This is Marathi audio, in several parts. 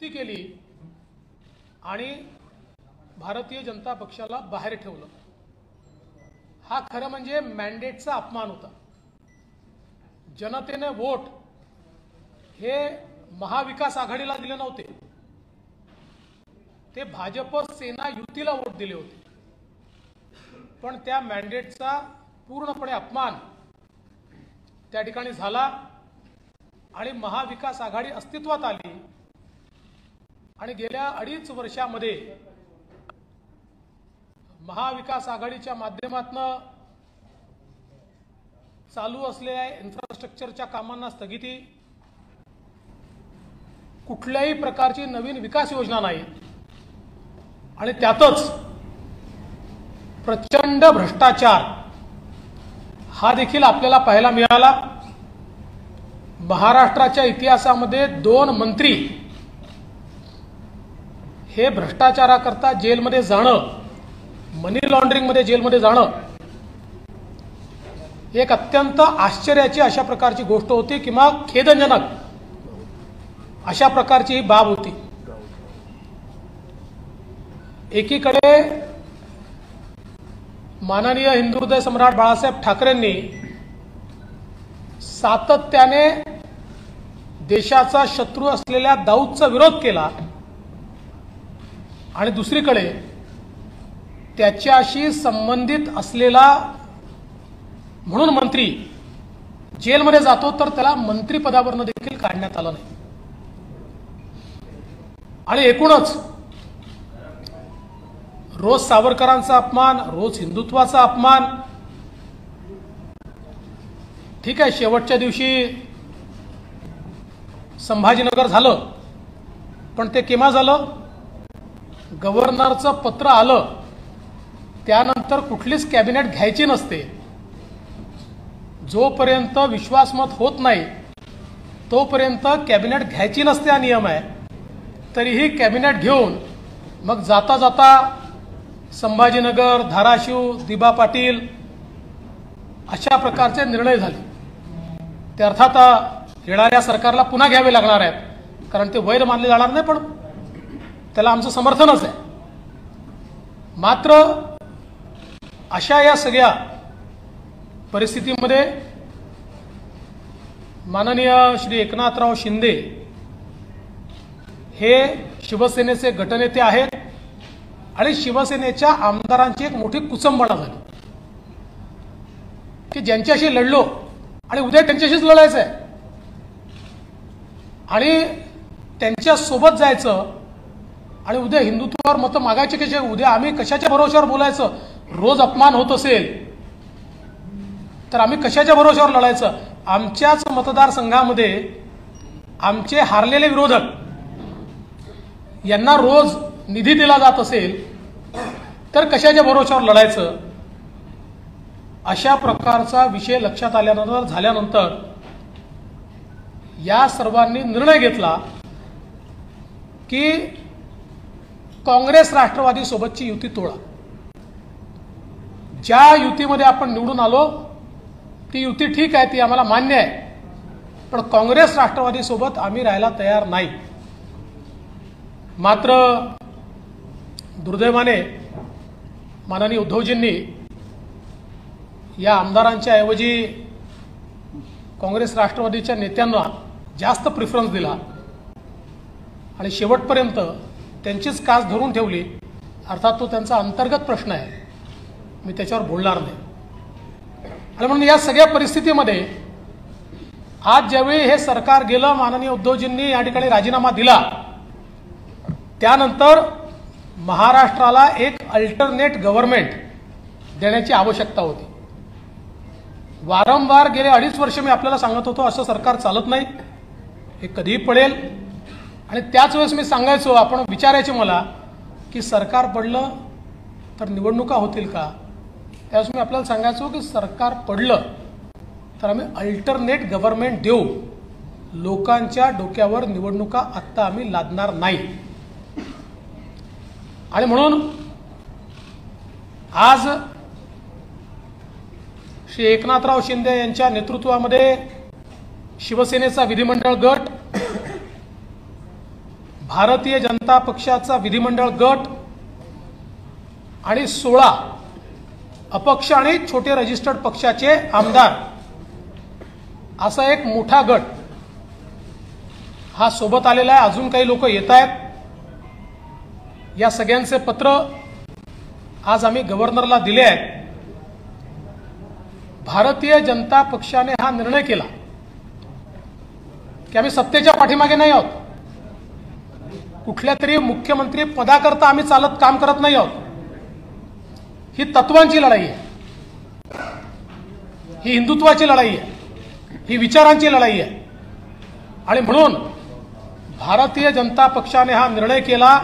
युती केली आणि भारतीय जनता पक्षाला बाहेर ठेवलं। हा खरं म्हणजे मॅन्डेटचा अपमान होता। जनतेने वोट हे महाविकास आघाडीला दिले नव्हते, ते भाजप सेना युतीला वोट दिले होते। पण त्या मॅन्डेटचा पूर्णपणे अपमान त्या ठिकाणी झाला आणि महाविकास आघाडी अस्तित्वात आली आणि गेल्या 2.5 वर्षामध्ये महाविकास आघाडीच्या माध्यमातून चालू असलेल्या इन्फ्रास्ट्रक्चरच्या कामांना स्थगिती, कुठल्याही प्रकारची नवीन विकास योजना नाही आणि त्यातच प्रचंड भ्रष्टाचार हा देखील आपल्याला पाहायला मिळाला। महाराष्ट्राच्या इतिहासामध्ये 2 मंत्री हे भ्रष्टाचाराकरता जेलमध्ये जाणं, मनी लॉन्ड्रिंग मध्ये जेलमध्ये जाणं एक अत्यंत आश्चर्याची अशा प्रकारची गोष्ट होती किंवा खेदजनक अशा प्रकारची ही बाब होती। एकीकडे माननीय हिंदुहृदय सम्राट बाळासाहेब ठाकरेंनी सातत्याने देशाचा शत्रू असलेल्या दाऊदचा विरोध केला आणि दुसरीकडे त्याच्याशी संबंधित असलेला म्हणून मंत्री जेलमध्ये जातो तर त्याला मंत्रिपदावरून देखील काढण्यात आलं नाही। आणि एकूणच रोज सावरकरांचा अपमान, रोज हिंदुत्वाचा अपमान। ठीक आहे, शेवटच्या दिवशी संभाजीनगर झालं, पण ते केव्हा झालं? गव्हर्नरचं पत्र आलं त्यानंतर कुठलीच कॅबिनेट घ्यायची नसते। जोपर्यंत विश्वासमत होत नाही तोपर्यंत कॅबिनेट घ्यायची नसते हा नियम आहे। तरीही कॅबिनेट घेऊन मग जाता जाता संभाजीनगर, धाराशिव, दिबा पाटील अशा प्रकारचे निर्णय झाले। ते अर्थात येणाऱ्या सरकारला पुन्हा घ्यावे लागणार आहेत, कारण ते वैध मानले जाणार नाही, पण त्याला आमचं समर्थनच आहे। मात्र अशा या सगळ्या परिस्थितीमध्ये माननीय श्री एकनाथराव शिंदे हे शिवसेनेचे गटनेते आहेत आणि शिवसेनेच्या आमदारांची एक मोठी कुचंबणा झाली की ज्यांच्याशी लढलो आणि उद्या त्यांच्याशीच लढायचं आहे आणि त्यांच्या सोबत जायचं आणि उद्या हिंदुत्वावर मतं मागायचे कसे, उद्या आम्ही कशाच्या भरोश्यावर बोलायचं? रोज अपमान होत असेल तर आम्ही कशाच्या भरोश्यावर लढायचं? आमच्याच मतदारसंघामध्ये आमचे हारलेले विरोधक यांना रोज निधी दिला जात असेल तर कशाच्या भरोश्यावर लढायचं? अशा प्रकारचा विषय लक्षात झाल्यानंतर या सर्वांनी निर्णय घेतला की काँग्रेस राष्ट्रवादी सोबतची युती तोडा। ज्या युतीमध्ये आपण निवडून आलो ती युती ठीक आहे, ती आम्हाला मान्य आहे, पण काँग्रेस राष्ट्रवादी सोबत आम्ही राहायला तयार नाही। मात्र दुर्दैवाने माननीय उद्धवजींनी या आमदारांच्या ऐवजी काँग्रेस राष्ट्रवादीच्या नेत्यांना जास्त प्रिफरन्स दिला आणि शेवटपर्यंत त्यांचीच कास धरून ठेवली। अर्थात तो त्यांचा अंतर्गत प्रश्न आहे, मी त्याच्यावर बोलणार नाही। आणि म्हणून या सगळ्या परिस्थितीमध्ये आज ज्यावेळी हे सरकार गेलं, माननीय उद्धवजींनी या ठिकाणी राजीनामा दिला, त्यानंतर महाराष्ट्राला एक अल्टरनेट गव्हर्नमेंट देण्याची आवश्यकता होती। वारंवार गेले 2.5 वर्ष मी आपल्याला सांगत होतो असं सरकार चालत नाही, हे कधीही पडेल। आणि त्याच वेळेस मी सांगायचो, आपण विचारायचे मला की सरकार पडलं तर निवडणुका होतील का? त्यावेळेस मी आपल्याला सांगायचो की सरकार पडलं तर आम्ही अल्टरनेट गव्हर्नमेंट देऊ, लोकांच्या डोक्यावर निवडणुका आत्ता आम्ही लादणार नाही। आणि म्हणून आज श्री एकनाथराव शिंदे यांच्या नेतृत्वामध्ये शिवसेनेचा विधिमंडळ गट भारतीय जनता पक्षाचा विधिमंडळ गट आणि 16 अपक्ष आणि छोटे रजिस्टर्ड पक्षाचे आमदार असा एक मोठा गट हा सोबत आलेला आहे। अजून काही लोक येत आहेत। या सगळ्यांचे पत्र आज आम्ही गव्हर्नरला दिले आहेत। भारतीय जनता पक्षाने हा निर्णय केला की आम्ही सत्तेच्या पाठीमागे नाही आहोत, कुठल्या तरी मुख्यमंत्री पदाकरता आम्ही चालत काम करत नाही आहोत। ही तत्वांची लढाई आहे, ही हिंदुत्वाची लढाई आहे, ही विचारांची लढाई आहे। आणि म्हणून भारतीय जनता पक्षाने हा निर्णय केला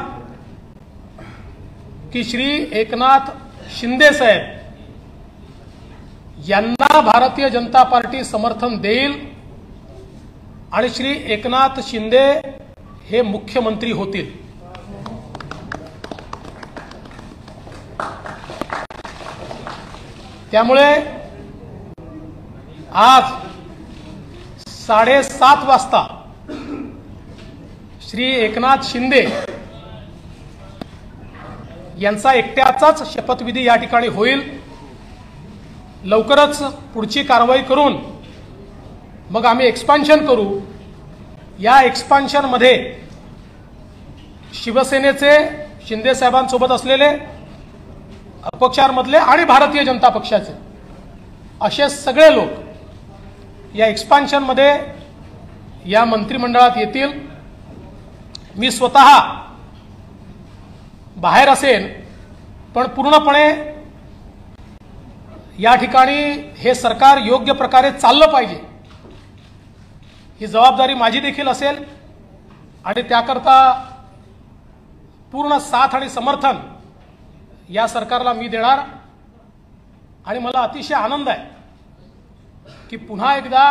की श्री एकनाथ शिंदे साहेब यांना भारतीय जनता पार्टी समर्थन देईल आणि श्री एकनाथ शिंदे हे मुख्यमंत्री होतील। त्यामुळे आज 7:30 वाजता श्री एकनाथ शिंदे यांचा एकट्याचाच शपथविधी या ठिकाणी होईल। लवकरच पुढची कारवाई करून मग आम्ही एक्सपान्शन करू। या एक्सपान्शन मध्ये शिवसेनेचे शिंदे साहेबांसोबत असलेले अपक्षांमधले आणि भारतीय जनता पक्षाचे असे सगळे लोक या एक्सपान्शन मध्ये या मंत्रिमंडळात येतील। मी स्वतः बाहेर असेन, पण पूर्णपणे या ठिकाणी हे सरकार योग्य प्रकारे चाललं पाहिजे ही जबाबदारी माझी देखील असेल आणि त्याकरता पूर्ण साथ आणि समर्थन या सरकारला मी देणार। आणि मला अतिशय आनंद आहे की पुन्हा एकदा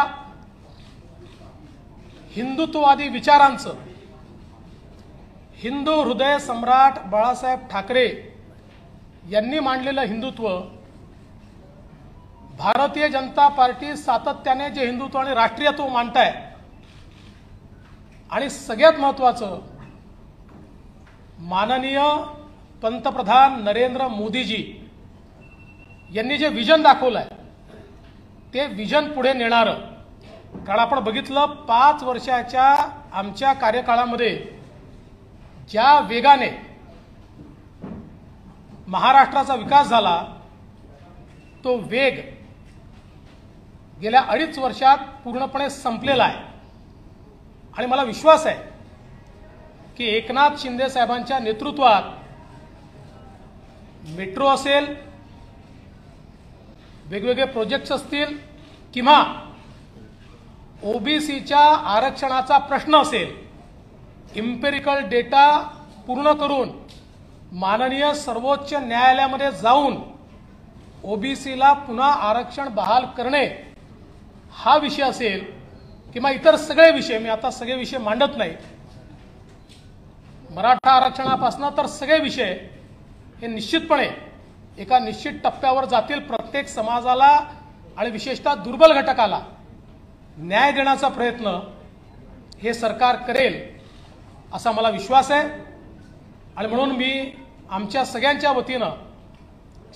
हिंदुत्ववादी विचारांचं हिंदू हृदय सम्राट बाळासाहेब ठाकरे यांनी मांडलेलं हिंदुत्व भारतीय जनता पार्टी सातत्याने जे हिंदुत्व आणि राष्ट्रीयत्व मानताय आणि सगळ्यात महत्त्वाचं माननीय पंतप्रधान नरेंद्र मोदीजी यांनी जे विजन दाखवलंय ते विजन पुढे नेणारं। कारण आपण बघितलं 5 वर्षाच्या आमच्या कार्यकाळामध्ये ज्या वेगाने महाराष्ट्राचा विकास झाला तो वेग गेल्या 2.5 वर्षात पूर्णपणे संपलेला आहे। आणि मला विश्वास आहे की एकनाथ शिंदे साहेबांच्या नेतृत्वात मेट्रो असेल, वेगवेगळे प्रोजेक्ट्स असतील किंवा ओबीसीच्या आरक्षणाचा प्रश्न असेल, इम्पेरिकल डेटा पूर्ण करून माननीय सर्वोच्च न्यायालयामध्ये जाऊन ओबीसीला पुन्हा आरक्षण बहाल करणे हा विषय असेल किंवा इतर सगळे विषय, मी आता सगळे विषय मांडत नाही, मराठा आरक्षणापासून तर सगळे विषय हे निश्चितपणे एका निश्चित टप्प्यावर जातील। प्रत्येक समाजाला आणि विशेषतः दुर्बल घटकाला न्याय देण्याचा प्रयत्न हे सरकार करेल असा मला विश्वास आहे। आणि म्हणून मी आमच्या सगळ्यांच्या वतीनं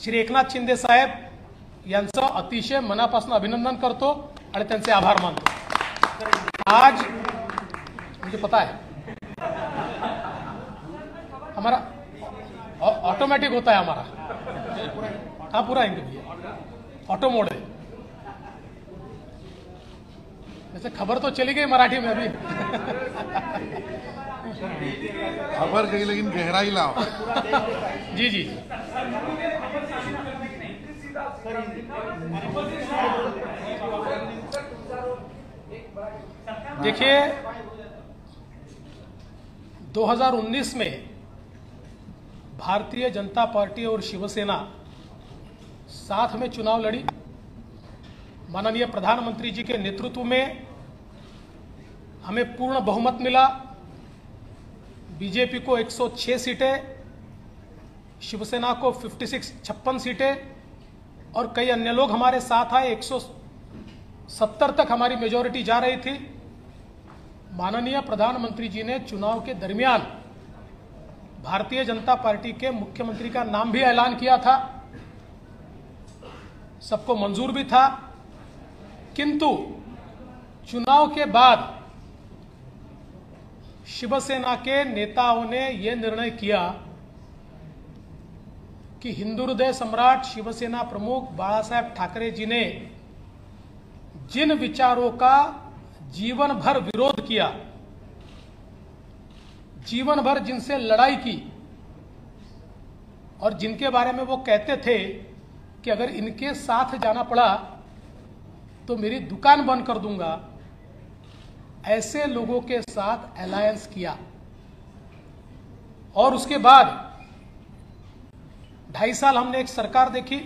श्री एकनाथ शिंदे साहेब यांचं अतिशय मनापासून अभिनंदन करतो आणि त्यांचे आभार मानतो। आज मुझे पता है हमारा ऑटोमेटिक होता है हमारा, हाँ पूरा आएंगे भैया, ऑटो मोड है। वैसे खबर तो चली गई मराठी में अभी खबर गई लेकिन गहराई लाओ। जी जी देखिए 2019 में भारतीय जनता पार्टी और शिवसेना साथ में चुनाव लड़ी। माननीय प्रधानमंत्री जी के नेतृत्व में हमें पूर्ण बहुमत मिला। बीजेपी को 106 सीटें, शिवसेना को 56 सीटें और कई अन्य लोग हमारे साथ आए। 170 तक हमारी मेजॉरिटी जा रही थी। माननीय प्रधानमंत्री जी ने चुनाव के दरमियान भारतीय जनता पार्टी के मुख्यमंत्री का नाम भी ऐलान किया था, सबको मंजूर भी था, किंतु चुनाव के बाद शिवसेना के नेताओं ने यह निर्णय किया कि हिंदू हृदय सम्राट शिवसेना प्रमुख बाला साहेब ठाकरे जी ने जिन विचारों का जीवन भर विरोध किया, जीवन भर जिनसे लड़ाई की और जिनके बारे में वो कहते थे कि अगर इनके साथ जाना पड़ा तो मेरी दुकान बंद कर दूंगा, ऐसे लोगों के साथ अलायंस किया। और उसके बाद 2.5 साल हमने एक सरकार देखी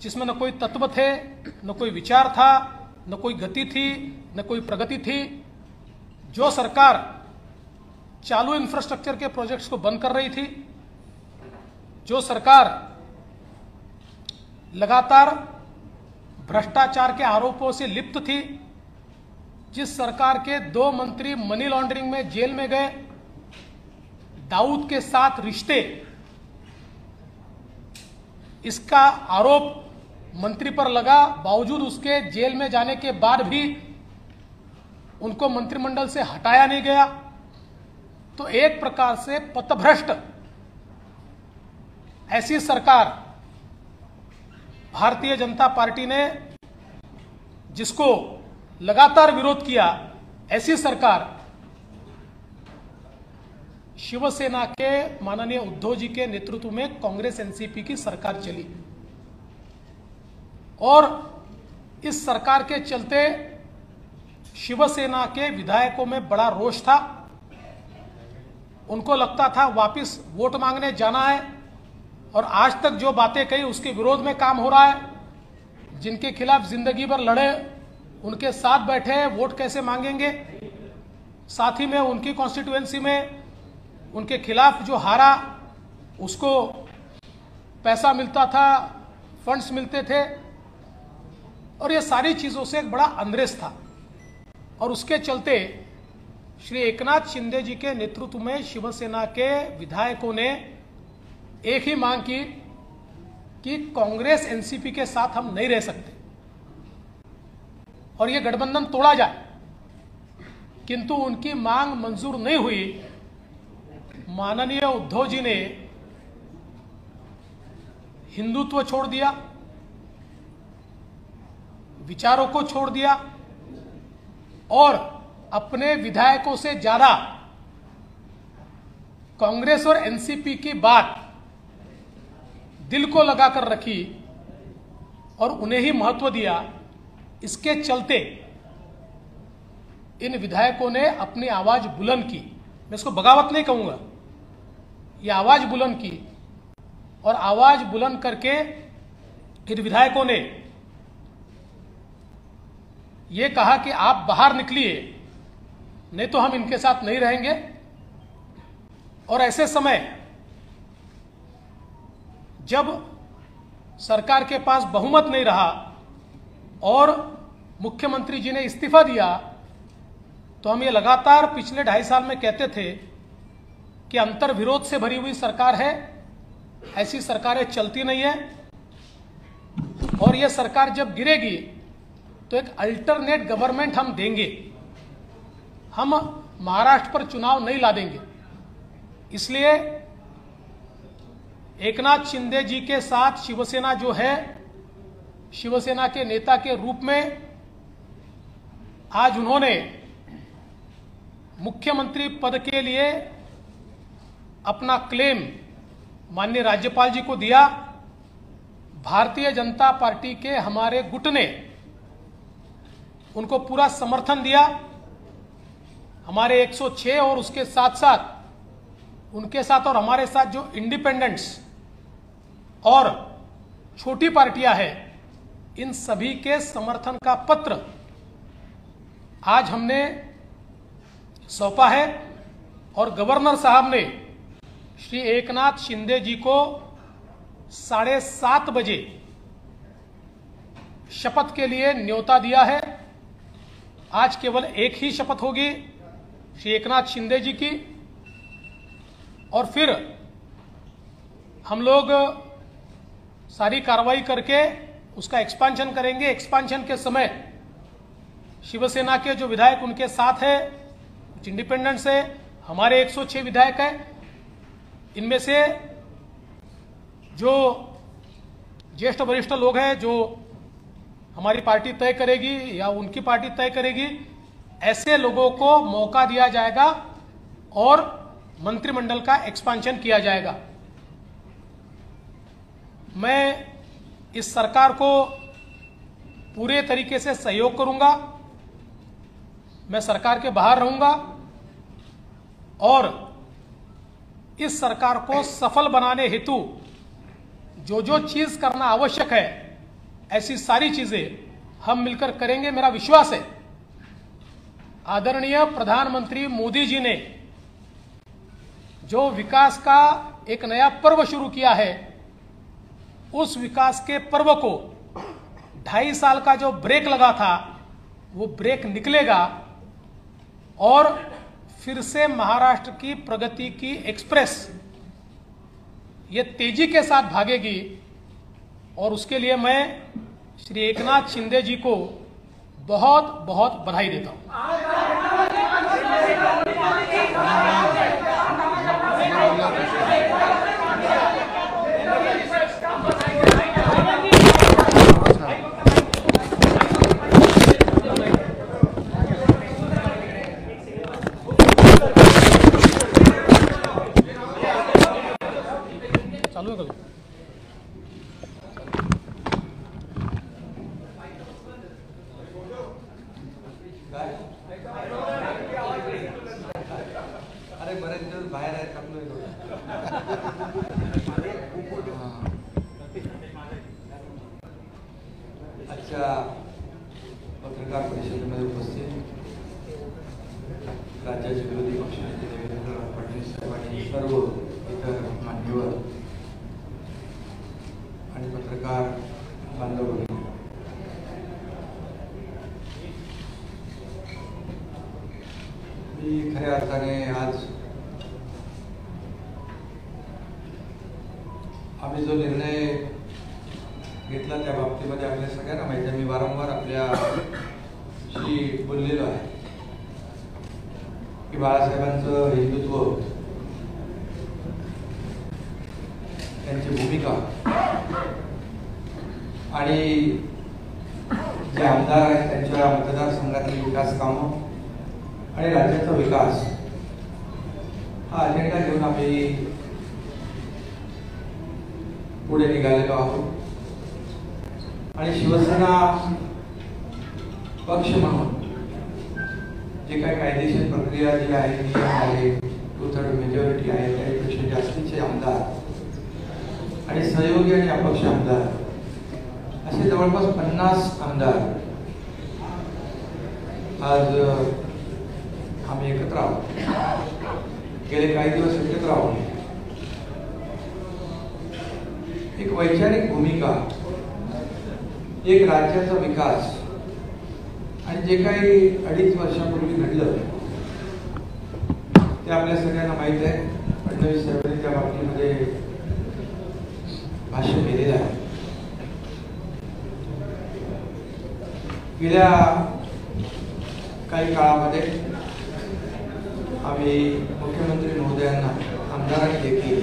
जिसमें न कोई तत्व थे, न कोई विचार था, न कोई गति थी, न कोई प्रगति थी। जो सरकार चालू इंफ्रास्ट्रक्चर के प्रोजेक्ट्स को बंद कर रही थी, जो सरकार लगातार भ्रष्टाचार के आरोपों से लिप्त थी, जिस सरकार के 2 मंत्री मनी लॉन्ड्रिंग में जेल में गए, दाऊद के साथ रिश्ते, इसका आरोप मंत्री पर लगा, बावजूद उसके जेल में जाने के बाद भी उनको मंत्रिमंडल से हटाया नहीं गया। तो एक प्रकार से पथभ्रष्ट ऐसी सरकार भारतीय जनता पार्टी ने, जिसको लगातार विरोध किया, ऐसी सरकार शिवसेना के माननीय उद्धव जी के नेतृत्व में कांग्रेस एनसीपी की सरकार चली। और इस सरकार के चलते शिवसेना के विधायकों में बड़ा रोष था। उनको लगता था वापस वोट मांगने जाना है, और आज तक जो बातें कही उसके विरोध में काम हो रहा है। जिनके खिलाफ जिंदगी भर लड़े उनके साथ बैठे हैं, वोट कैसे मांगेंगे। साथ ही में उनकी कॉन्स्टिट्यूएंसी में उनके खिलाफ जो हारा उसको पैसा मिलता था, फंड्स मिलते थे, और ये सारी चीजों से एक बड़ा अनरेस था। और उसके चलते श्री एकनाथ शिंदे जी के नेतृत्व में शिवसेना के विधायकों ने एक ही मांग की कि कांग्रेस एनसीपी के साथ हम नहीं रह सकते और ये गठबंधन तोड़ा जाए। किंतु उनकी मांग मंजूर नहीं हुई। माननीय उद्धव जी ने हिंदुत्व छोड़ दिया, विचारों को छोड़ दिया, और अपने विधायकों से ज्यादा कांग्रेस और एनसीपी की बात दिल को लगाकर रखी और उन्हें ही महत्व दिया। इसके चलते इन विधायकों ने अपनी आवाज बुलंद की। मैं इसको बगावत नहीं कहूंगा, ये आवाज बुलंद की, और आवाज बुलंद करके इन विधायकों ने ये कहा कि आप बाहर निकलिए, नहीं तो हम इनके साथ नहीं रहेंगे। और ऐसे समय जब सरकार के पास बहुमत नहीं रहा और मुख्यमंत्री जी ने इस्तीफा दिया, तो हम ये लगातार पिछले 2.5 साल में कहते थे कि अंतर विरोध से भरी हुई सरकार है, ऐसी सरकारें चलती नहीं है, और ये सरकार जब गिरेगी तो एक अल्टरनेट गवर्नमेंट हम देंगे, हम महाराष्ट्र पर चुनाव नहीं ला देंगे। इसलिए एकनाथ शिंदे जी के साथ शिवसेना जो है, शिवसेना के नेता के रूप में आज उन्होंने मुख्यमंत्री पद के लिए अपना क्लेम माननीय राज्यपाल जी को दिया। भारतीय जनता पार्टी के हमारे गुट ने उनको पूरा समर्थन दिया। हमारे 106 और उसके साथ साथ उनके साथ और हमारे साथ जो इंडिपेंडेंट्स और छोटी पार्टियां हैं, इन सभी के समर्थन का पत्र आज हमने सौंपा है, और गवर्नर साहब ने श्री एकनाथ शिंदे जी को 7:30 बजे शपथ के लिए न्योता दिया है। आज केवल एक ही शपथ होगी श्री एकनाथ शिंदे जी की, और फिर हम लोग सारी कार्रवाई करके उसका एक्सपांशन करेंगे। एक्सपांशन के समय शिवसेना के जो विधायक उनके साथ है, कुछ इंडिपेंडेंट्स है, हमारे 106 विधायक हैं। इनमें से जो ज्येष्ठ वरिष्ठ लोग हैं जो हमारी पार्टी तय करेगी या उनकी पार्टी तय करेगी, ऐसे लोगों को मौका दिया जाएगा और मंत्रिमंडल का एक्सपांशन किया जाएगा। मैं इस सरकार को पूरे तरीके से सहयोग करूंगा। मैं सरकार के बाहर रहूंगा और इस सरकार को सफल बनाने हेतु जो जो चीज करना आवश्यक है, ऐसी सारी चीजें हम मिलकर करेंगे। मेरा विश्वास है आदरणीय प्रधानमंत्री मोदी जी ने जो विकास का एक नया पर्व शुरू किया है, उस विकास के पर्व को 2.5 साल का जो ब्रेक लगा था वो ब्रेक निकलेगा और फिर से महाराष्ट्र की प्रगति की एक्सप्रेस ये तेजी के साथ भागेगी। और उसके लिए मैं श्री एकनाथ शिंदे जी को बहुत बहुत बधाई देता हूं। चालू है कभी? अरे बरेच दिवस बाहेर आहेत आपलं. आजच्या पत्रकार परिषदेमध्ये उपस्थित राज्याचे विरोधी पक्षनेते देवेंद्र फडणवीस साहेब आणि सर्व इतर मान्यवर आणि पत्रकार बांधव, मी खऱ्या अर्थाने आज आम्ही जो निर्णय घेतला त्या बाबतीमध्ये आपल्या सगळ्यांना माहिती आहे. मी वारंवार आपल्याशी बोललेलो आहे की बाळासाहेबांचं हिंदुत्व, त्यांची भूमिका आणि जे आमदार आहेत त्यांच्या मतदारसंघातील विकास कामं आणि राज्याचा विकास हा अजेंडा घेऊन आम्ही पुढे निघालेलो आहोत. आणि शिवसेना पक्ष म्हणून जे काही कायदेशीर प्रक्रिया जी आहे, नियम आहे, 2/3 मेजॉरिटी आहे, त्यापेक्षा जास्तीचे आमदार आणि सहयोगी आणि अपक्ष आमदार असे जवळपास 50 आमदार आज आम्ही एकत्र आहोत. गेले काही दिवस एकत्र आहोत. एक वैचारिक भूमिका, एक राज्याचा विकास आणि जे काही 2.5 वर्षापूर्वी घडलं ते आपल्या सगळ्यांना माहीत आहे. फडणवीस साहेबांनी त्या बाबतीमध्ये भाष्य केलेलं आहे. गेल्या काही काळामध्ये आम्ही मुख्यमंत्री महोदयांना, आमदारांनी देखील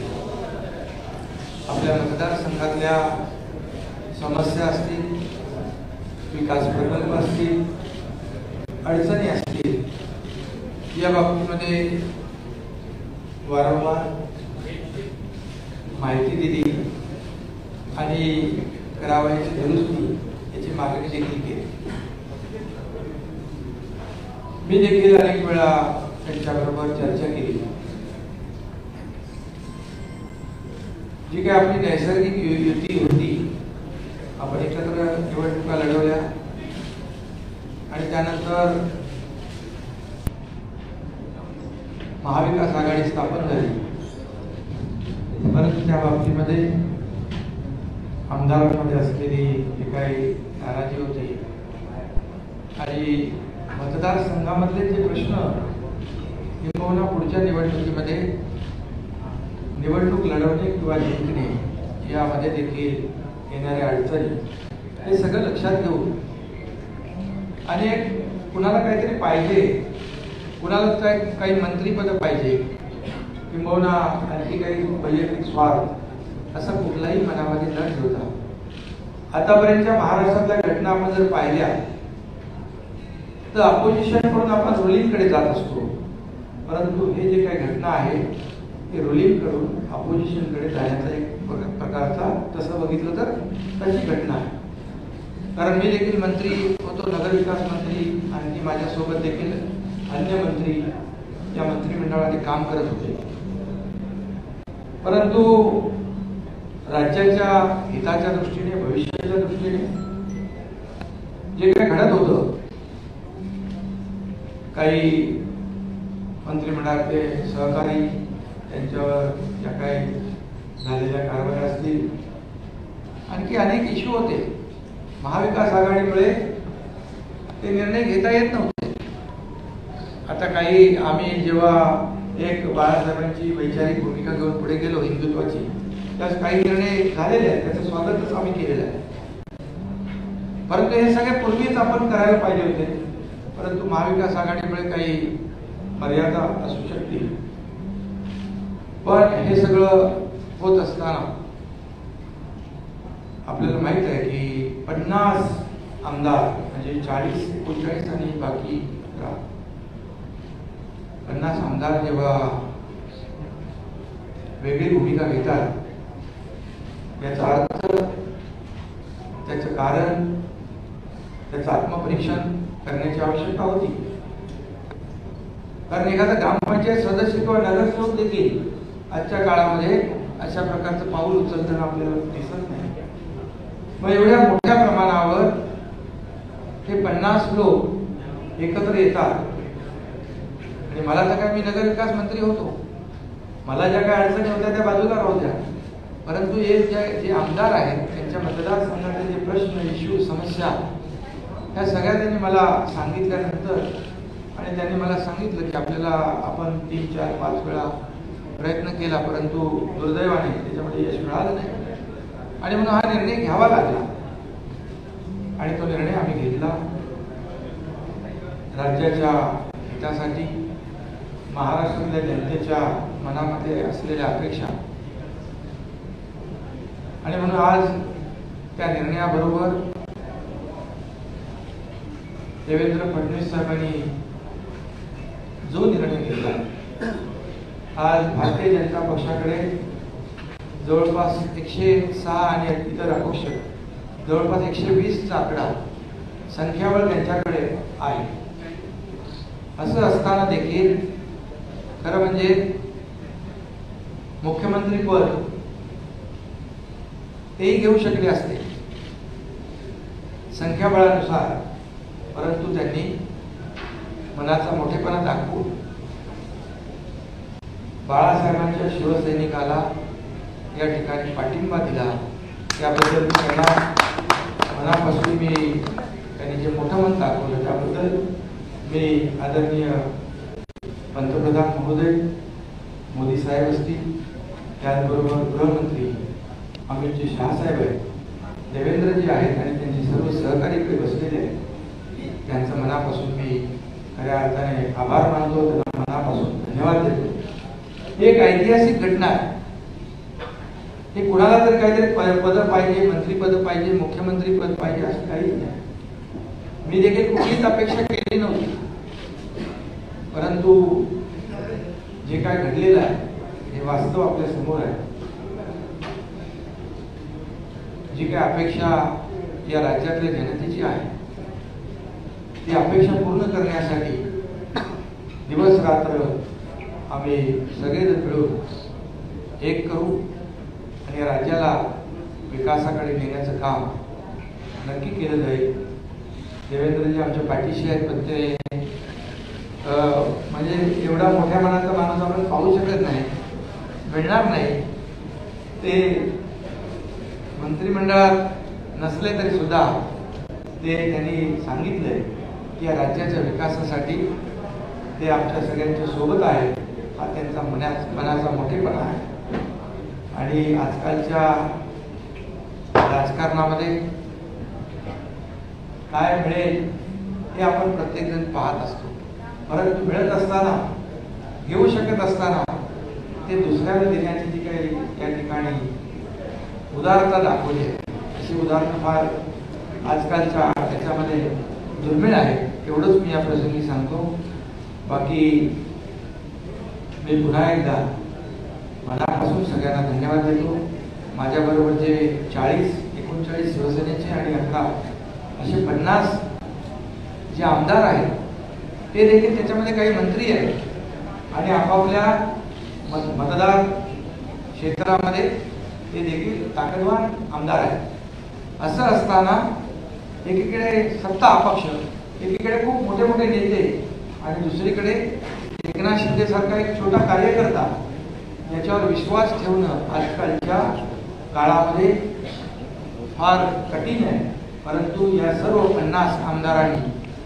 आपल्या मतदारसंघातल्या समस्या असतील, विकास प्रकल्प असतील, अडचणी असतील, या बाबतीमध्ये वारंवार माहिती दिली आणि करावयाची दुरुस्ती याची मागणी देखील केली. मी देखील अनेक वेळा त्यांच्याबरोबर चर्चा केली. जी काही आपली नैसर्गिक युती होती, आपण एकत्र निवडणुका लढवल्या आणि त्यानंतर महाविकास आघाडी स्थापन झाली. परंतु त्या बाबतीमध्ये आमदारांमध्ये असलेली जी काही नाराजी होती आणि मतदारसंघामधले जे प्रश्न किंबहुना पुढच्या निवडणुकीमध्ये निवडणूक लढवणे किंवा जिंकणे यामध्ये देखील येणाऱ्या अडचणी हे सगळं लक्षात घेऊन अनेक कुणाला काहीतरी पाहिजे, कुणाला काही मंत्रीपद पाहिजे किंबहुना आणखी काही वैयक्तिक स्वार्थ असा कुठलाही मनामध्ये न ठेवता आतापर्यंतच्या महाराष्ट्रातल्या घटना आपण जर पाहिल्या तर अपोजिशन कडून आपण रुलिंग कडे जात असतो, परंतु हे जे काही घटना आहे ते रुलिंग कडून अपोजिशन कडे जाण्याचा एक प्रकारचा तसं बघितलं तर तशी घटना आहे. कारण मी देखील मंत्री होतो, नगरविकास मंत्री, आणखी माझ्यासोबत देखील अन्य मंत्री या मंत्रिमंडळामध्ये काम करत होते. परंतु राज्याच्या हिताच्या दृष्टीने, भविष्याच्या दृष्टीने जे काही घडत होतं, काही मंत्रिमंडळातले सहकारी त्यांच्यावर ज्या काही झालेल्या कारवाया असतील, आणखी अनेक इश्यू होते. महाविकास आघाडीमुळे ते निर्णय घेता येत नव्हते. आता काही आम्ही जेव्हा एक बाळासाहेबांची वैचारिक भूमिका घेऊन पुढे गेलो हिंदुत्वाची, त्यास काही निर्णय झालेले आहेत, त्याचं स्वागतच आम्ही केलेलं आहे. परंतु हे सगळे पूर्वीच आपण करायला पाहिजे होते, परंतु महाविकास आघाडीमुळे काही मर्यादा असू शकतील. पण हे सगळं होत असताना आपल्याला माहित आहे की 50 आमदार म्हणजे 40-39 आणि बाकी 50 आमदार जेव्हा वेगळी भूमिका घेतात, याचा अर्थ, त्याचं कारण, त्याचं आत्मपरीक्षण करण्याची आवश्यकता होती. कारण एखादा ग्रामपंचायत सदस्य किंवा नगरसेवक देखील आजच्या काळामध्ये अशा प्रकारचं पाऊल उचलताना आपल्याला दिसत नाही. मग एवढ्या मोठ्या प्रमाणावर हे 50 लोक एकत्र येतात आणि मला तर काय, मी नगरविकास मंत्री होतो, मला ज्या काही अडचणी होत्या त्या बाजूला राहू द्या, परंतु हे जे आमदार आहेत त्यांच्या मतदारसंघातले जे प्रश्न, इश्यू, समस्या ह्या सगळ्या त्यांनी मला सांगितल्यानंतर आणि त्यांनी मला सांगितलं की आपल्याला आपण 3, 4, 5 वेळा प्रयत्न केला, परंतु दुर्दैवाने त्याच्यामध्ये यश मिळालं नाही आणि म्हणून हा निर्णय घ्यावा लागला. आणि तो निर्णय आम्ही घेतला राज्याच्या हितासाठी, महाराष्ट्रातल्या जनतेच्या मनामध्ये असलेल्या अपेक्षा, आणि म्हणून आज त्या निर्णयाबरोबर देवेंद्र फडणवीस साहेबांनी जो निर्णय घेतला, आज भारतीय जनता पक्षाकडे जवळपास 106 आणि इतर अपक्ष जवळपास 120चा आकडा संख्याबळ त्यांच्याकडे आहे. असं असताना देखील खरं म्हणजे मुख्यमंत्री पद तेही घेऊ शकले असते संख्याबळानुसार, परंतु त्यांनी मनाचा मोठेपणा दाखवून बाळासाहेबांच्या शिवसैनिकाला या ठिकाणी पाठिंबा दिला. त्याबद्दल त्यांना मनापासून मी, त्यांनी जे मोठं मन दाखवलं त्याबद्दल मी आदरणीय पंतप्रधान महोदय मोदी साहेब असतील, त्याचबरोबर गृहमंत्री अमितजी शहा साहेब आहेत, देवेंद्रजी आहेत आणि त्यांचे सर्व सहकारी इकडे बसलेले आहेत, त्यांचं मनापासून मी खऱ्या अर्थाने आभार मानतो, त्यांना मनापासून धन्यवाद देतो. एक ऐतिहासिक घटना आहे. हे कुणाला तर काहीतरी पद पाहिजे, मंत्रीपद पाहिजे, मुख्यमंत्री पद पाहिजे असं काहीच नाही. मी देखील कुठलीच अपेक्षा केली नव्हती, परंतु जे काय घडलेलं आहे हे वास्तव आपल्या समोर आहे. जी काय अपेक्षा या राज्यातल्या जनतेची आहे ती अपेक्षा पूर्ण करण्यासाठी दिवस रात्र आम्ही सगळेजण मिळून एक करू आणि राज्याला विकासाकडे नेण्याचं काम नक्की केलं जाईल. देवेंद्रजी आमच्या पाठीशी आहेत, पण ते म्हणजे एवढा मोठ्या मनाचा माणूस आपण पाहू शकत नाही, मिळणार नाही. ते मंत्रिमंडळात नसले तरी सुद्धा ते त्यांनी सांगितलंय या राज्याच्या विकासासाठी ते आमच्या सगळ्यांच्या सोबत आहे, हा त्यांचा मनाचा मोठेपणा आहे. आणि आजकालच्या राजकारणामध्ये काय मिळेल हे आपण प्रत्येकजण पाहत असतो, परंतु मिळत असताना, घेऊ शकत असताना ते दुसऱ्याला देण्याची जी काही या ठिकाणी उदारता दाखवली आहे, अशी उदाहरणं फार आजकालच्या त्याच्यामध्ये दुर्मिळ आहे. एवढंच मी या प्रसंगी सांगतो. बाकी मी पुन्हा एकदा मनापासून सगळ्यांना धन्यवाद देतो. माझ्याबरोबर जे 39 शिवसेनेचे आणि 11 असे 50 जे आमदार आहेत ते देखील त्याच्यामध्ये काही मंत्री आहेत आणि आपापल्या मतदार क्षेत्रामध्ये ते देखील ताकदवान आमदार आहेत. असं असताना एकीकडे सत्ता अपक्ष, एकीकडे खूप मोठे मोठे नेते आणि दुसरीकडे एकनाथ शिंदे सारखा एक छोटा कार्यकर्ता, याच्यावर विश्वास ठेवणं आजकालच्या काळामध्ये फार कठीण आहे. परंतु या सर्व 50 आमदारांनी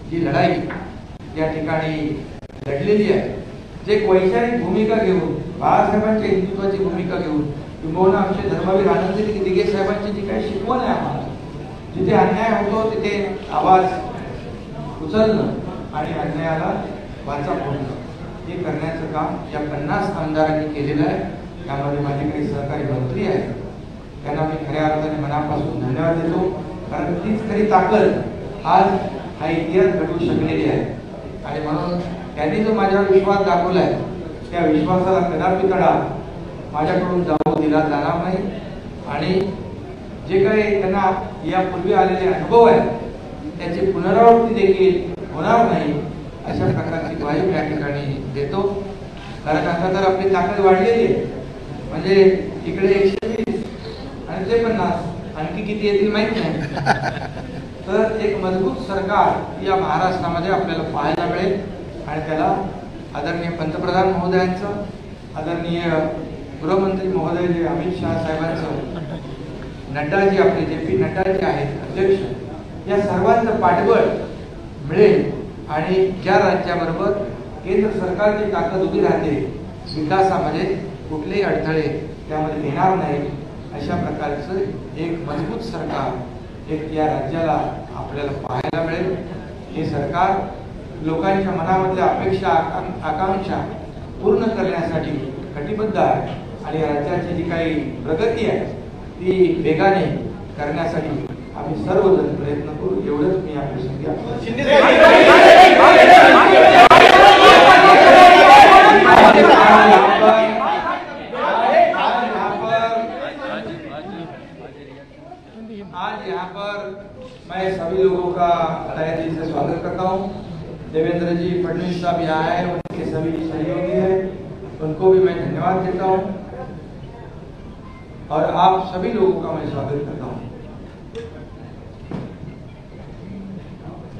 जी लढाई या ठिकाणी लढलेली आहे, जे एक वैचारिक भूमिका घेऊन, बाळासाहेबांच्या हिंदुत्वाची भूमिका घेऊन, किंबहुना आमचे धर्मवीर आनंदगिरी दिघे साहेबांची जी काही शिकवण आहे आम्हाला, जिथे अन्याय होतो तिथे आवाज उचलणं आणि अन्यायाला वाचा फोडणं, हे करण्याचं काम या 50 आमदारांनी केलेलं आहे. त्यामध्ये माझे काही सहकारी मंत्री आहेत, त्यांना मी खऱ्या अर्थाने मनापासून धन्यवाद देतो. कारण तीच खरी ताकद आज हा इतिहास घडवू शकलेली आहे. आणि म्हणून त्यांनी जो माझ्यावर विश्वास दाखवला आहे, त्या विश्वासाला कदापि तडा माझ्याकडून जाऊ दिला जाणार नाही. आणि जे काही त्यांना यापूर्वी आलेले अनुभव आहेत त्याची पुनरावृत्ती देखील होणार नाही, अशा प्रकारची ग्वाही मी या ठिकाणी देतो. कारण आता तर आपली ताकद वाढलेली आहे, म्हणजे इकडे 120 आणि ते 50, आणखी किती येतील माहित नाही. तर एक मजबूत सरकार या महाराष्ट्रामध्ये आपल्याला पाहायला मिळेल. आणि त्याला आदरणीय पंतप्रधान महोदयांचं, आदरणीय गृहमंत्री महोदय जे अमित शहा साहेबांचं, नड्डाजी आपले JP नड्डा जे आहेत अध्यक्ष, या सर्वांचं पाठबळ मिळेल. आणि ज्या राज्याबरोबर केंद्र सरकारची ताकद उभी राहते विकासामध्ये, कुठलेही अडथळे त्यामध्ये येणार नाही, अशा प्रकारचं एक मजबूत सरकार एक या राज्याला आपल्याला पाहायला मिळेल. हे सरकार लोकांच्या मनामधल्या अपेक्षा आकांक्षा पूर्ण करण्यासाठी कटिबद्ध आहे आणि राज्याची जी काही प्रगती आहे ती वेगाने करण्यासाठी आम्ही सर्वजण प्रयत्न करू. एवढंच मी या प्रसंगी आज यहाँ पर मैं सभी लोगों का तहे दिल से स्वागत करता हूँ. देवेंद्र जी फडणवीस साहब यहाँ आए, उनके सभी सहयोगी हैं, उनको भी मैं धन्यवाद देता हूँ. और आप सभी लोगों का मैं स्वागत करता हूँ.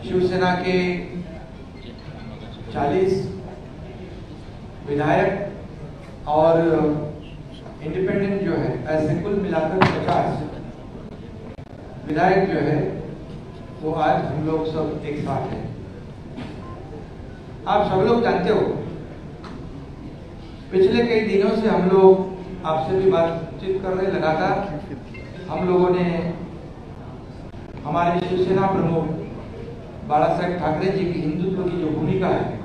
शिवसेना के 40 विधायक और इंडिपेंडेंट जो है, ऐसे कुल मिलाकर 50 विधायक जो है वो आज हम लोग सब एक साथ हैं. आप सब लोग जानते हो, पिछले कई दिनों से हम लोग आपसे भी बातचीत कर रहे लगातार. हम लोगों ने हमारे शिवसेना प्रमुख बाला साहेब ठाकरे जी की हिंदुत्व की जो भूमिका है,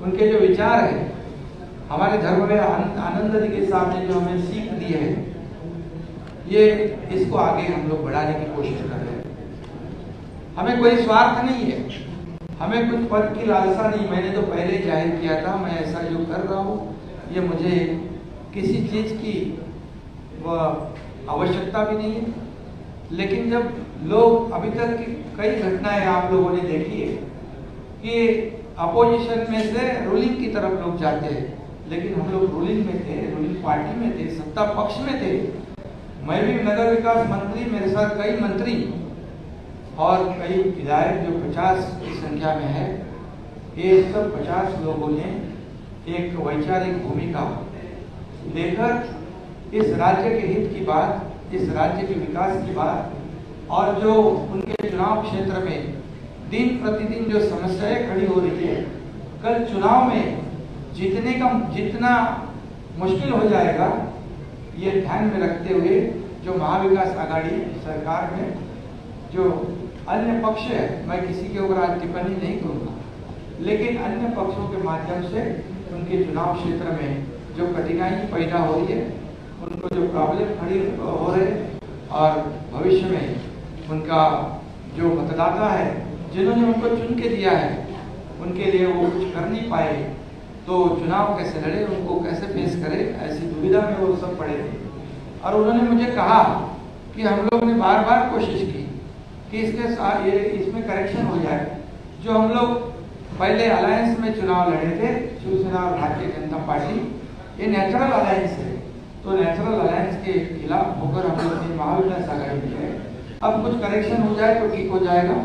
उनके जो विचार है, हमारे धर्मवीर आनंद दिघे साहब ने जो हमें सीख दी है, ये इसको आगे हम लोग बढ़ाने की कोशिश कर रहे हैं. हमें कोई स्वार्थ नहीं है, हमें कुछ पद की लालसा नहीं. मैंने तो पहले जाहिर किया था, मैं ऐसा जो कर रहा हूँ ये मुझे किसी चीज की आवश्यकता भी नहीं है. लेकिन जब लोग अभी तक की कई घटनाएं आप लोगों ने देखी है कि अपोजिशन में से रूलिंग की तरफ लोग जाते हैं, लेकिन हम लोग रूलिंग में थे, रूलिंग पार्टी में थे, सत्ता पक्ष में थे. मैं भी नगर विकास मंत्री, मेरे साथ कई मंत्री और कई विधायक जो 50 की संख्या में है, ये सब 50 लोगों ने एक वैचारिक भूमिका लेकर इस राज्य के हित की बात, इस राज्य के विकास की बात और जो उनके चुनाव क्षेत्र में दिन प्रतिदिन जो समस्याएं खड़ी हो रही है, कल चुनाव में जितना मुश्किल हो जाएगा, ये ध्यान में रखते हुए जो महाविकास आघाड़ी सरकार में जो अन्य पक्ष है, मैं किसी के ऊपर आज टिप्पणी नहीं करूंगा, लेकिन अन्य पक्षों के माध्यम से उनके चुनाव क्षेत्र में जो कठिनाई पैदा हो रही है, उनको जो प्रॉब्लम खड़ी हो रहे और भविष्य में उनका जो मतदाता है जिन्होंने उनको चुन के दिया है, उनके लिए वो कुछ कर नहीं पाए, तो चुनाव कैसे लड़े, उनको कैसे फेस करे, ऐसी दुविधा में वो सब पड़े थे। और उन्होंने मुझे कहा कि हम लोग ने बार बार कोशिश की कि इसके साथ ये इसमें करेक्शन हो जाए। जो हम लोग पहले अलायंस में चुनाव लड़े थे, शिवसेना और भारतीय जनता पार्टी, ये नेचुरल अलायंस है, तो नेचुरल अलायंस के खिलाफ होकर हम लोग ने महाविकास आघाड़ी की है। अब कुछ करेक्शन हो जाए तो ठीक हो जाएगा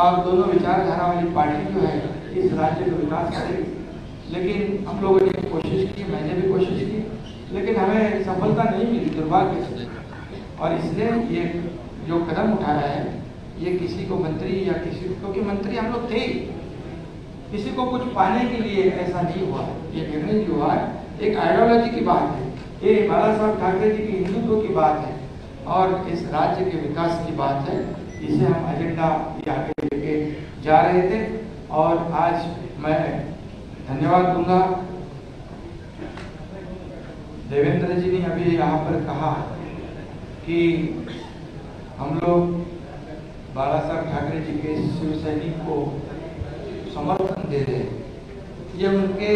और दोनों विचारधारा वाली पार्टी जो है इस राज्य का विकास करेगी। लेकिन हम लोगों ने कोशिश की, मैंने भी कोशिश की, लेकिन हमें सफलता नहीं मिली, दुर्भाग्य से। और इसलिए ये जो कदम उठाया है, ये किसी को मंत्री या किसी को, क्योंकि मंत्री हम लोग थे, किसी को कुछ पाने के लिए ऐसा नहीं हुआ। ये निर्णय जो हुआ है एक आइडियोलॉजी की बात है, ये बाला साहब ठाकरे जी की हिंदुत्व की बात है और इस राज्य के विकास की बात है। इसे हम एजेंडा आगे लेके जा रहे थे और आज मैं धन्यवाद दूंगा। देवेंद्र जी ने अभी यहाँ पर कहा कि हम लोग बाला साहब ठाकरे जी के शिव सैनिक को समर्थन दे रहे हैं। ये उनके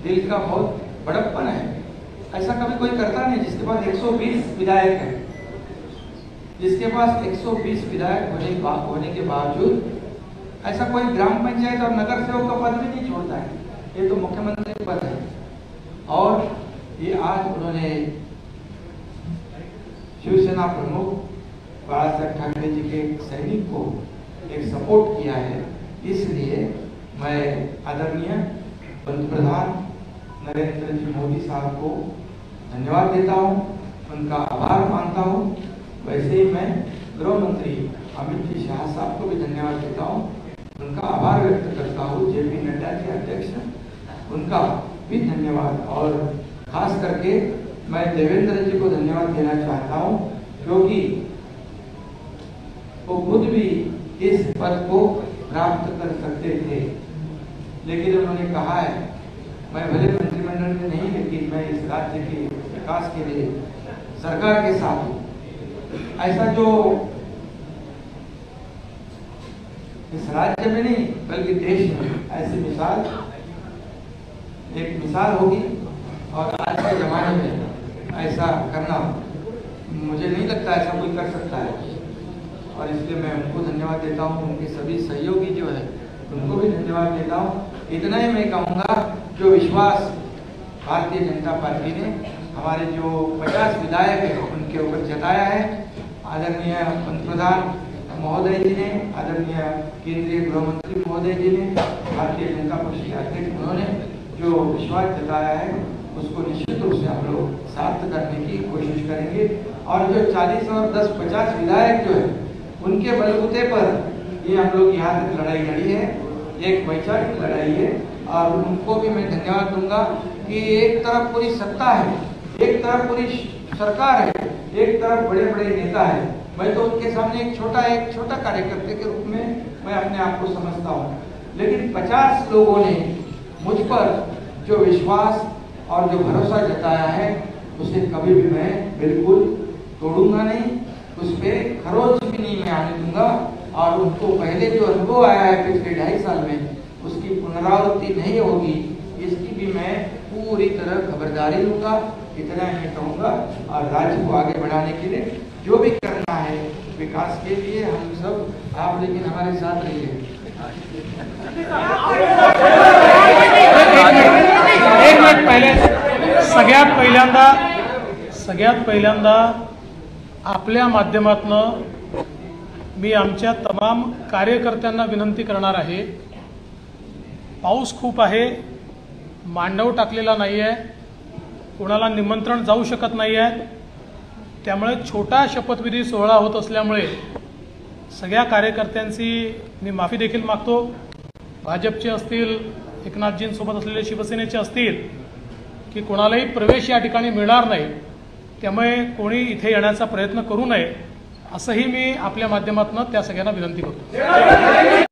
दिल का बहुत बड़प्पन है। ऐसा कभी कोई करता नहीं जिसके पास 120 विधायक है, जिसके पास 120 विधायक होने के बावजूद ऐसा कोई ग्राम पंचायत और नगर सेवक का पद भी नहीं छोड़ता है। ये तो मुख्यमंत्री पद है और ये आज उन्होंने शिवसेना प्रमुख बाला साहब ठाकरे जी के एक सैनिक को एक सपोर्ट किया है। इसलिए मैं आदरणीय पंतप्रधान नरेंद्र जी मोदी साहब को धन्यवाद देता हूँ, उनका आभार मानता हूँ। वैसे ही मैं गृह मंत्री अमित जी शाह साहब को भी धन्यवाद देता हूँ, उनका आभार व्यक्त करता हूँ। जेपी नड्डा जी अध्यक्ष, उनका भी धन्यवाद। और खास करके मैं देवेंद्र जी को धन्यवाद देना चाहता हूँ, क्योंकि वो खुद भी इस पद को प्राप्त कर सकते थे, लेकिन उन्होंने कहा है मैं भले मंत्रिमंडल में नहीं, लेकिन मैं इस राज्य के विकास के लिए सरकार के साथ हूँ। ऐसा जो इस राज्य में नहीं बल्कि देश में ऐसी मिसाल एक मिसाल होगी और आज के जमाने में ऐसा करना मुझे नहीं लगता ऐसा कोई कर सकता है। और इसलिए मैं उनको धन्यवाद देता हूँ, उनके सभी सहयोगी जो है उनको भी धन्यवाद देता हूँ। इतना ही मैं कहूँगा, जो विश्वास भारतीय जनता पार्टी ने हमारे जो 50 विधायक हैं उनके ऊपर जताया है, आदरणीय पंतप्रधान महोदय जी ने, आदरणीय केंद्रीय गृह मंत्री महोदय जी ने, भारतीय जनता पक्ष के अध्यक्ष, उन्होंने जो विश्वास जताया है उसको निश्चित रूप से हम लोग सार्थ करने की कोशिश करेंगे। और जो 40 और 10-50 विधायक जो है उनके बलबूते पर ये हम लोग यहाँ तक लड़ाई लड़ी है, एक वैचारिक लड़ाई है। और उनको भी मैं धन्यवाद दूंगा कि एक तरफ पूरी सत्ता है, एक तरफ पूरी सरकार है, एक तरफ बड़े बड़े नेता है। मैं तो उनके सामने एक छोटा कार्यकर्ता के रूप में मैं अपने आप को समझता हूँ, लेकिन 50 लोगों ने मुझ पर जो विश्वास और जो भरोसा जताया है उसे कभी भी मैं बिल्कुल तोड़ूंगा नहीं, उस पर खरोच भी नहीं मैं आने दूंगा। और उनको पहले जो अनुभव आया है पिछले 2.5 साल में, उसकी पुनरावृत्ति नहीं होगी, इसकी भी मैं पूरी तरह खबरदारी लूंगा। इतना मैं कहूँगा। और राज्य को आगे बढ़ाने के लिए जो भी करना है विकास के लिए हम सब, आप लेकिन हमारे साथ रहिए। एक मिनिट पहिले सगळ्यात पहिल्यांदा आपल्या माध्यमातून मी आमच्या तमाम कार्यकर्त्यांना विनंती करणार आहे, पाऊस खूप आहे, मांडव टाकलेला नाही आहे, कोणाला निमंत्रण जाऊ शकत नाही आहे, त्यामुळे छोटा शपथविधी सोहळा होत असल्यामुळे सगळ्या कार्यकर्त्यांची मी माफी देखील मागतो. भाजपचे असतील, एकनाथजींसोबत असलेले शिवसेनेचे असतील, की कोणालाही प्रवेश या ठिकाणी मिळणार नाही, त्यामुळे कोणी इथे येण्याचा प्रयत्न करू नये असंही मी आपल्या माध्यमातून त्या सगळ्यांना विनंती करतो.